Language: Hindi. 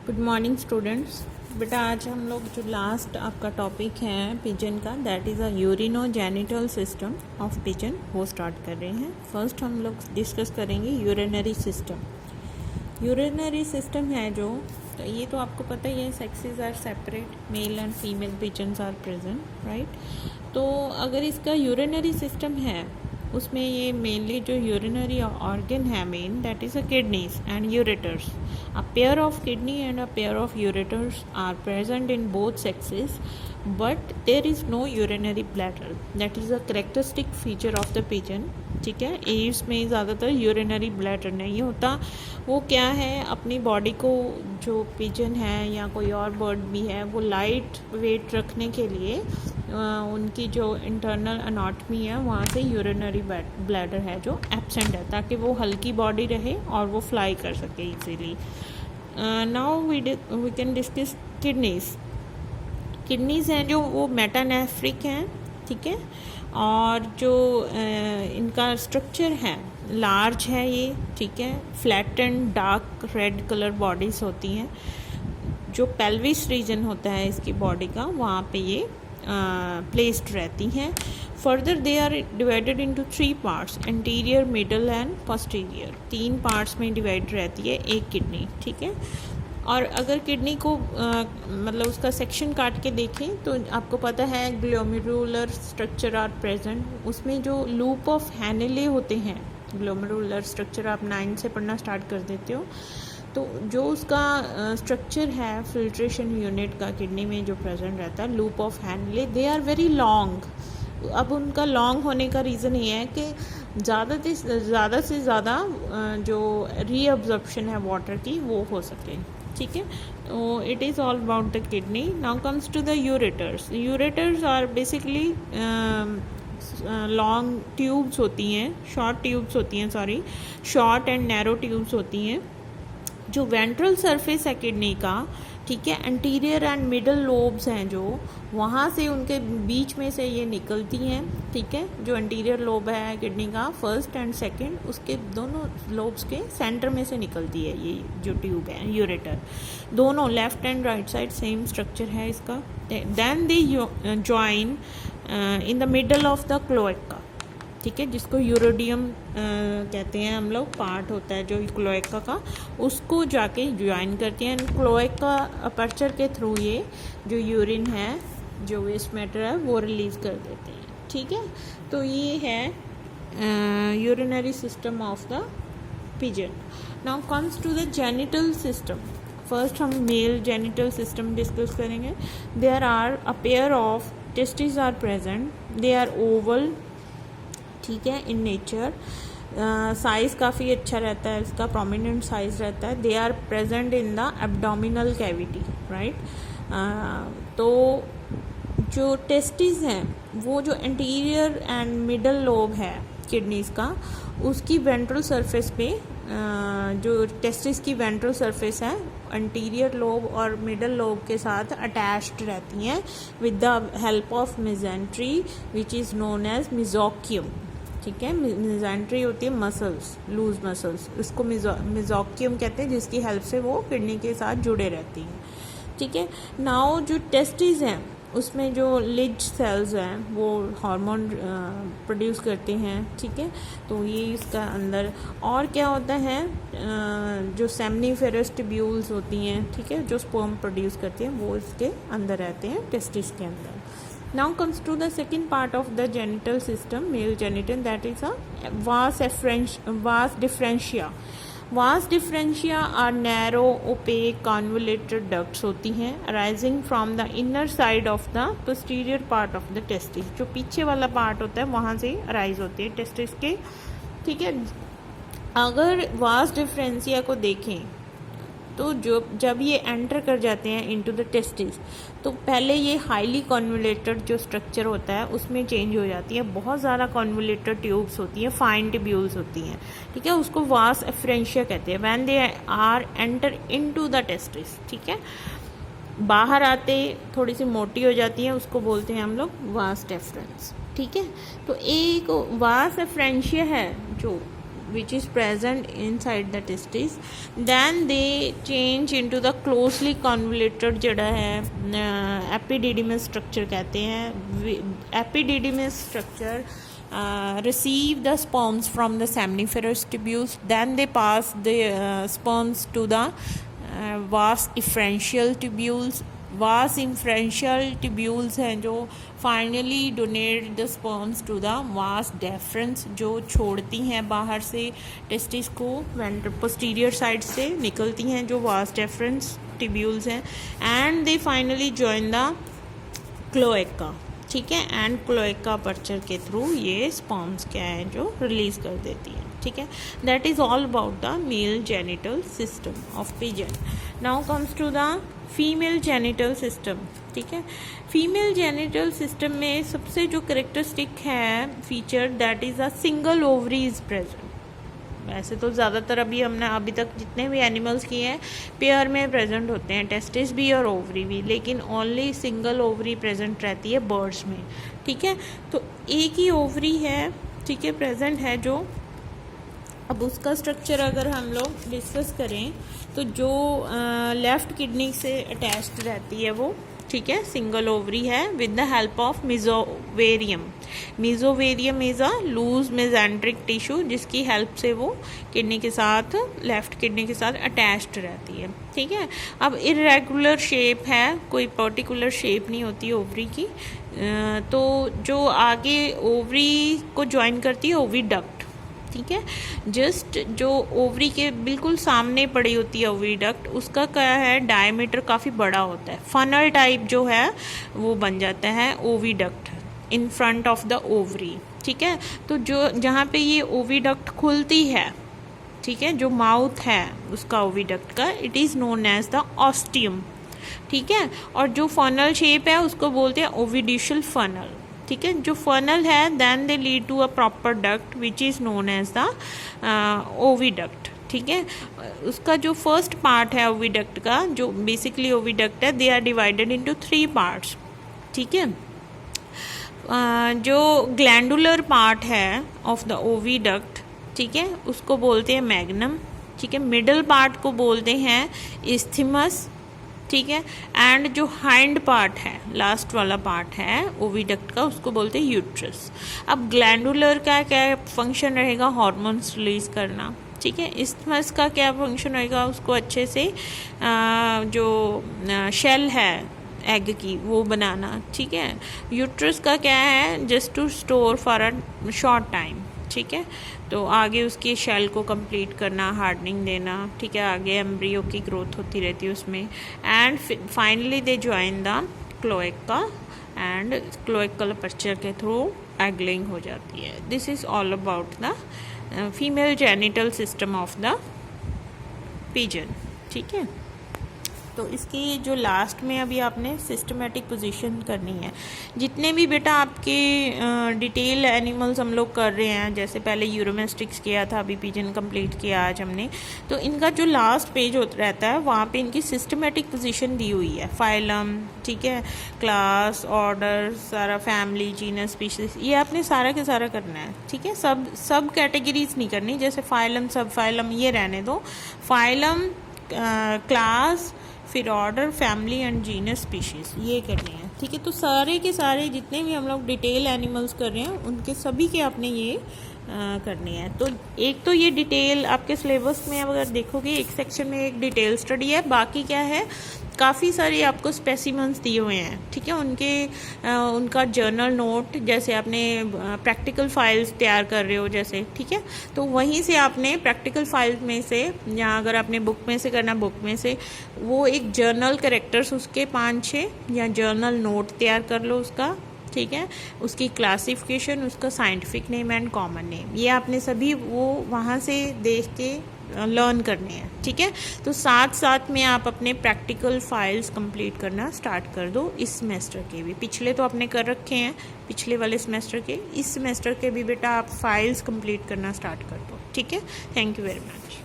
Good morning students. बेटा आज हम लोग जो लास्ट आपका टॉपिक है पिजन का, that is a urinogenital system of pigeon, वो स्टार्ट कर रहे हैं। फर्स्ट हम लोग डिस्कस करेंगे यूरिनरी सिस्टम। यूरिनरी सिस्टम है जो, तो ये तो आपको पता ही है, sexes are separate, male and female pigeons are present, right. तो अगर इसका यूरिनरी सिस्टम है, उसमें ये मेनली जो यूरिनरी ऑर्गन है main, that is uh kidneys and ureters. A pair of kidney and a pair of ureters are present in both sexes, but there is no urinary bladder, that is a characteristic feature of the pigeon. ठीक है, इसमें ज़्यादातर यूरिनरी ब्लैडर नहीं होता। वो क्या है, अपनी बॉडी को, जो पिजन है या कोई और बर्ड भी है, वो लाइट वेट रखने के लिए उनकी जो इंटरनल अनाटमी है वहाँ से यूरिनरी ब्लैडर है जो एब्सेंट है, ताकि वो हल्की बॉडी रहे और वो फ्लाई कर सके easily. Now we can discuss kidneys. Kidneys हैं जो वो मेटानेफ्रिक हैं, ठीक है, और जो इनका स्ट्रक्चर है लार्ज है ये, ठीक है, flat and dark red colour bodies होती हैं। जो पेल्विस रीजन होता है इसकी बॉडी का, वहाँ पे ये प्लेस्ड रहती हैं। Further they are divided into 3 parts, anterior, middle and posterior. 3 parts में डिवाइड रहती है एक किडनी, ठीक है। और अगर किडनी को मतलब उसका सेक्शन काट के देखें तो आपको पता है ग्लोमेरुलर स्ट्रक्चर आर प्रेजेंट। उसमें जो लूप ऑफ हैनेले होते हैं, ग्लोमेरुलर स्ट्रक्चर आप 9 से पढ़ना स्टार्ट कर देते हो, तो जो उसका स्ट्रक्चर है फिल्ट्रेशन यूनिट का किडनी में जो प्रेजेंट रहता है, loop of Henle, they are very long. अब उनका लॉन्ग होने का रीज़न ये है कि ज़्यादा से ज़्यादा जो रीअब्जॉर्प्शन है वाटर की वो हो सके, ठीक है। तो it is all about the kidney. Now comes to the ureters. Ureters are basically long tubes होती हैं, शॉर्ट ट्यूब्स होती हैं, शॉर्ट एंड नैरो ट्यूब्स होती हैं। जो वेंट्रल सरफेस है किडनी का, ठीक है, एंटीरियर एंड मिडल लोब्स हैं जो, वहाँ से उनके बीच में से ये निकलती हैं, ठीक है। जो एंटीरियर लोब है किडनी का, फर्स्ट एंड सेकंड, उसके दोनों लोब्स के सेंटर में से निकलती है ये जो ट्यूब है यूरेटर। दोनों left and right side same structure है इसका। Then they join in the middle of the cloaca, ठीक है, जिसको यूरोडियम कहते हैं हम लोग, पार्ट होता है जो क्लोएका का, उसको जाके ज्वाइन करती हैं। क्लोएका अपर्चर के थ्रू ये जो यूरिन है, जो वेस्ट मैटर है, वो रिलीज कर देते हैं, ठीक है। तो ये है urinary system of the pigeon. Now comes to the genital system. First हम मेल जेनिटल सिस्टम डिस्कस करेंगे। There are a pair of testis are present, they are oval, ठीक है, इन नेचर। साइज़ काफ़ी अच्छा रहता है इसका, प्रोमिनेंट साइज़ रहता है। They are present in the abdominal cavity, right. तो जो टेस्टिस हैं वो जो एंटीरियर एंड मिडल लोब है किडनीज का, उसकी वेंट्रल सरफेस पे जो टेस्टिस की वेंट्रल सरफेस है एंटीरियर लोब और मिडल लोब के साथ अटैच्ड रहती हैं with the help of mesentery which is known as mesorchium, ठीक है। मेजेंट्री होती है मसल्स, लूज मसल्स, इसको मेसोकियम कहते हैं, जिसकी हेल्प से वो किडनी के साथ जुड़े रहती हैं, ठीक है। नाउ जो टेस्टिस हैं उसमें जो लिज सेल्स हैं वो हार्मोन प्रोड्यूस करते हैं, ठीक है। तो ये इसका अंदर और क्या होता है, जो सेमनीफेरस ट्यूब्यूल्स होती हैं, ठीक है, जो स्पर्म प्रोड्यूस करती हैं, वो इसके अंदर रहते हैं, टेस्टिस के अंदर। Now comes to the second part of the genital system, male genital, that is a vas differentia. Vas differentia are narrow, opaque, convoluted ducts होती हैं, arising from the inner side of the posterior part of the testis. जो पीछे वाला पार्ट होता है वहाँ से arise होती है टेस्टिस के, ठीक है। अगर वास डिफरेंशिया को देखें तो जब ये एंटर कर जाते हैं इनटू द टेस्टिस, तो पहले ये हाईली कॉन्वुलेटेड जो स्ट्रक्चर होता है उसमें चेंज हो जाती है। बहुत ज़्यादा कॉन्वुलेटेड ट्यूब्स होती हैं, फाइन ट्यूब्यूल्स होती हैं, ठीक है, उसको वास एफरेंशिया कहते हैं। When they are enter into the testis, ठीक है, बाहर आते थोड़ी सी मोटी हो जाती है, उसको बोलते हैं हम लोग वास डेफरेंस, ठीक है। तो एक वास एफरेंशिया है जो which is present inside the testis. Then they change into the closely convoluted जड़ा है epididymis structure कहते हैं. Epididymis structure receive the sperms from the seminiferous tubules. Then they pass the sperms to the vas efferential tubules. Vas efferential tubules हैं जो finally donate the sperms to the vas deferens, जो छोड़ती हैं बाहर से टेस्टिस को, पोस्टीरियर साइड से निकलती हैं जो वास डेफरेंस ट्यूब्यूल्स हैं. And they finally join the cloaca. ठीक है, एंड क्लोएका अपर्चर के थ्रू ये स्पर्म्स क्या है जो रिलीज कर देती हैं. ठीक है, that is all about the male genital system of pigeon. Now comes to the female genital system. ठीक है, फीमेल जेनिटल सिस्टम में सबसे जो करेक्टरिस्टिक है feature, that is a single ovary is present. वैसे तो ज़्यादातर हमने अभी तक जितने भी एनिमल्स किए हैं पेयर में प्रेजेंट होते हैं, टेस्टिस भी और ओवरी भी, लेकिन ओनली सिंगल ओवरी प्रेजेंट रहती है बर्ड्स में. ठीक है, तो एक ही ओवरी है, ठीक है, प्रेजेंट है जो. अब उसका स्ट्रक्चर अगर हम लोग डिस्कस करें तो जो लेफ़्ट किडनी से अटैच्ड रहती है वो, ठीक है, सिंगल ओवरी है with the help of mesovarium. Mesovarium is a loose mesenteric tissue जिसकी हेल्प से वो किडनी के साथ, लेफ़्ट किडनी के साथ अटैच्ड रहती है. ठीक है, अब इरेगुलर शेप है, कोई पर्टिकुलर शेप नहीं होती ओवरी की. तो जो आगे ओवरी को ज्वाइन करती है ओविडक्ट. ठीक है, जस्ट जो ओवरी के बिल्कुल सामने पड़ी होती है ओविडक्ट, उसका क्या है, डायमीटर काफ़ी बड़ा होता है, फनल टाइप जो है वो बन जाता है oviduct in front of the ovary. ठीक है, तो जो जहाँ पे ये ओविडक्ट खुलती है, ठीक है, जो माउथ है उसका ओविडक्ट का, it is known as the ostium. ठीक है, और जो फनल शेप है उसको बोलते हैं ओविडिशियल फनल. ठीक है, जो फनल है then they lead to a proper duct which is known as the oviduct. ठीक है, उसका जो फर्स्ट पार्ट है ओविडक्ट का, जो बेसिकली ओविडक्ट है, they are divided into 3 parts. ठीक है, जो ग्लैंडुलर पार्ट है ऑफ द ओविडक्ट, ठीक है, उसको बोलते हैं मैग्नम. ठीक है, मिडल पार्ट को बोलते हैं इस्थीमस. ठीक है, एंड जो हाइंड पार्ट है, लास्ट वाला पार्ट है ओविडक्ट का, उसको बोलते हैं यूट्रस. अब ग्लैंडुलर का क्या फंक्शन रहेगा, हार्मोन्स रिलीज करना. ठीक है, इस्थमस का क्या फंक्शन रहेगा, उसको अच्छे से जो शेल है एग की वो बनाना. ठीक है, यूट्रस का क्या है, just to store for a short time. ठीक है, तो आगे उसके शेल को कंप्लीट करना, हार्डनिंग देना. ठीक है, आगे एम्ब्रियो की ग्रोथ होती रहती है उसमें. And finally they join the cloaca and cloacal aperture के थ्रू एग लेइंग हो जाती है. This is all about the female genital system of the pigeon. ठीक है, तो इसकी जो लास्ट में अभी आपने सिस्टमेटिक पोजीशन करनी है. जितने भी बेटा आपके डिटेल एनिमल्स हम लोग कर रहे हैं, जैसे पहले यूरोमेस्टिक्स किया था, अभी पिजन कंप्लीट किया आज हमने, तो इनका जो लास्ट पेज रहता है वहाँ पे इनकी सिस्टमेटिक पोजीशन दी हुई है. फाइलम, ठीक है, क्लास, ऑर्डर, सारा फैमिली, जीनस, स्पीशीज, ये आपने सारा के सारा करना है. ठीक है, सब कैटेगरीज नहीं करनी, जैसे फाइलम, सब फाइलम ये रहने दो. फाइलम, क्लास, फिर order, family and genus, species, ये करने हैं. ठीक है, तो सारे के सारे जितने भी हम लोग डिटेल एनिमल्स कर रहे हैं उनके सभी के आपने ये करनी है. तो एक तो ये डिटेल आपके सिलेबस में अगर देखोगे एक सेक्शन में एक डिटेल स्टडी है, बाकी क्या है, काफ़ी सारे आपको स्पेसिमेंस दिए हुए हैं. ठीक है, उनका जर्नल नोट, जैसे आपने प्रैक्टिकल फाइल्स तैयार कर रहे हो जैसे, ठीक है, तो वहीं से आपने प्रैक्टिकल फाइल्स में से, या अगर आपने बुक में से करना, बुक में से वो एक जर्नल कैरेक्टर्स उसके 5-6 या जर्नल नोट तैयार कर लो उसका. ठीक है, उसकी क्लासिफिकेशन, उसका scientific name and common name, ये आपने सभी वो वहाँ से देख के लर्न करने हैं. ठीक है, तो साथ साथ में आप अपने प्रैक्टिकल फाइल्स कंप्लीट करना स्टार्ट कर दो. इस सेमेस्टर के भी, पिछले तो आपने कर रखे हैं पिछले वाले सेमेस्टर के, इस सेमेस्टर के भी बेटा आप फाइल्स कंप्लीट करना स्टार्ट कर दो. ठीक है, थैंक यू वेरी मच.